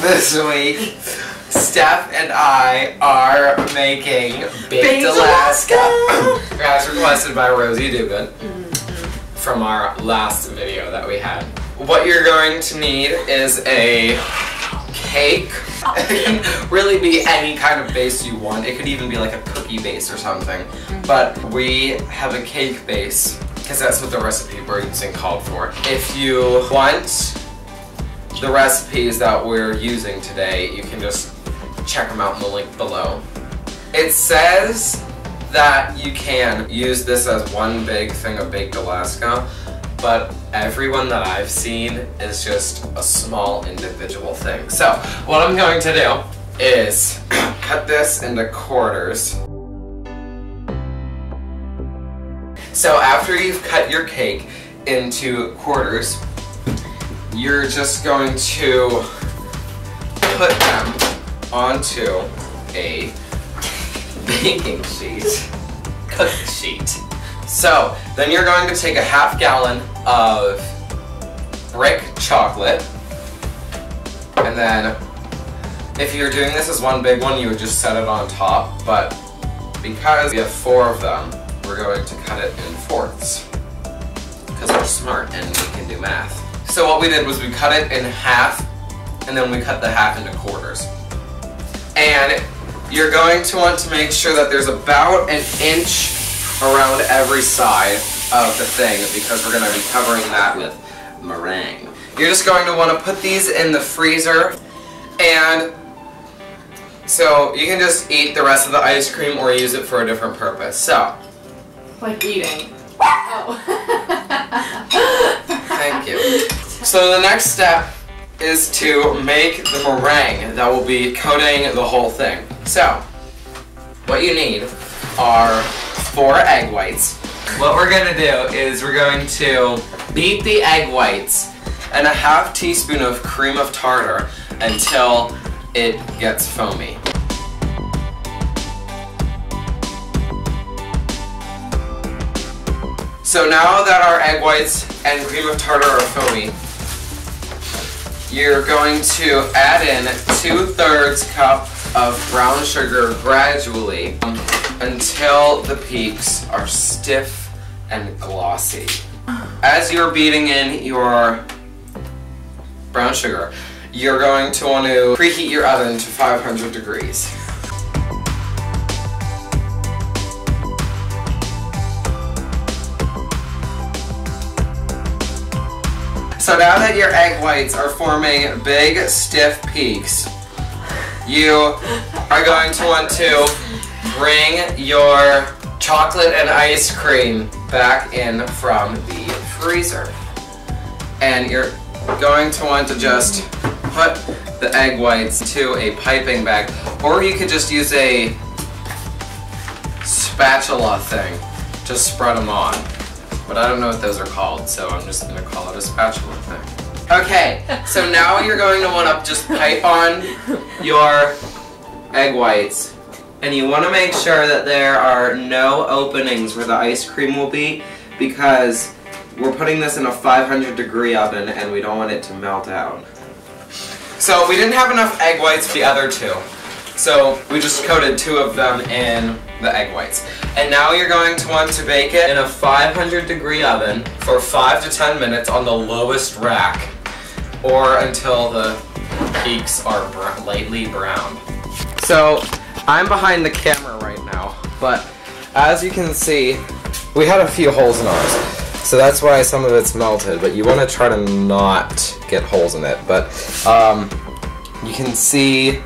This week, Steph and I are making Baked Alaska, as requested by Rosie Dugan from our last video that we had. What you're going to need is a cake. It can really be any kind of base you want. It could even be like a cookie base or something. But we have a cake base because that's what the recipe we're using called for. If you want the recipes that we're using today, you can just check them out in the link below. It says that you can use this as one big thing of Baked Alaska, but everyone that I've seen is just a small individual thing. So what I'm going to do is cut this into quarters. So after you've cut your cake into quarters, you're just going to put them onto a baking sheet, cookie sheet. So then you're going to take a ½ gallon of brick chocolate, and then if you're doing this as one big one, you would just set it on top, but because we have 4 of them, we're going to cut it in fourths because we're smart and we can do math. So what we did was we cut it in half, and then we cut the half into quarters. And you're going to want to make sure that there's about an inch around every side of the thing because we're going to be covering that with meringue. You're just going to want to put these in the freezer, and so you can just eat the rest of the ice cream or use it for a different purpose. So, like eating. Oh. Thank you. So the next step is to make the meringue that will be coating the whole thing. So, what you need are 4 egg whites. What we're going to do is we're going to beat the egg whites and a ½ teaspoon of cream of tartar until it gets foamy. So now that our egg whites and cream of tartar are foamy, you're going to add in 2/3 cup of brown sugar gradually until the peaks are stiff and glossy. As you're beating in your brown sugar, you're going to want to preheat your oven to 500 degrees. So now that your egg whites are forming big, stiff peaks, you are going to want to bring your chocolate and ice cream back in from the freezer. And you're going to want to just put the egg whites to a piping bag, or you could just use a spatula thing, just spread them on. But I don't know what those are called, so I'm just going to call it a spatula thing. Okay, so now you're going to want to just pipe on your egg whites, and you want to make sure that there are no openings where the ice cream will be, because we're putting this in a 500-degree oven and we don't want it to melt out. So we didn't have enough egg whites for the other 2, so we just coated 2 of them in the egg whites. And now you're going to want to bake it in a 500-degree oven for 5 to 10 minutes on the lowest rack, or until the peaks are lightly browned. So I'm behind the camera right now, but as you can see, we had a few holes in ours. So that's why some of it's melted, but you want to try to not get holes in it. But you can see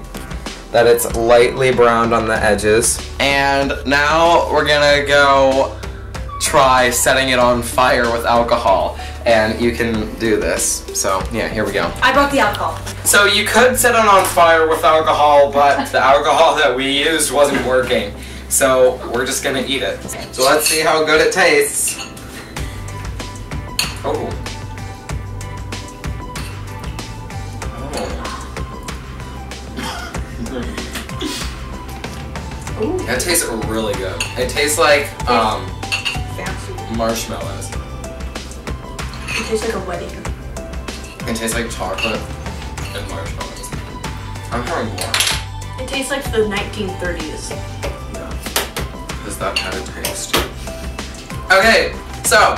that it's lightly browned on the edges. And now we're gonna go try setting it on fire with alcohol. And you can do this. So yeah, here we go. I brought the alcohol. So you could set it on fire with alcohol, but the alcohol that we used wasn't working. So we're just gonna eat it. So let's see how good it tastes. Oh. Ooh. That tastes really good. It tastes like Fancy. marshmallows. It tastes like a wedding. It tastes like chocolate and marshmallows. I'm having more. It tastes like the 1930s. Yeah. Because that had a taste. Okay, so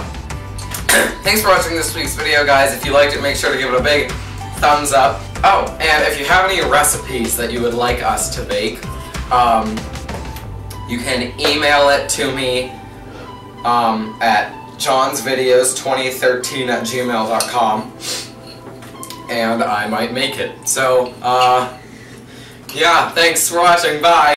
thanks for watching this week's video, guys. If you liked it, make sure to give it a big thumbs up. Oh, and if you have any recipes that you would like us to bake, you can email it to me at johnsvideos2013@gmail.com, and I might make it. So, yeah, thanks for watching. Bye!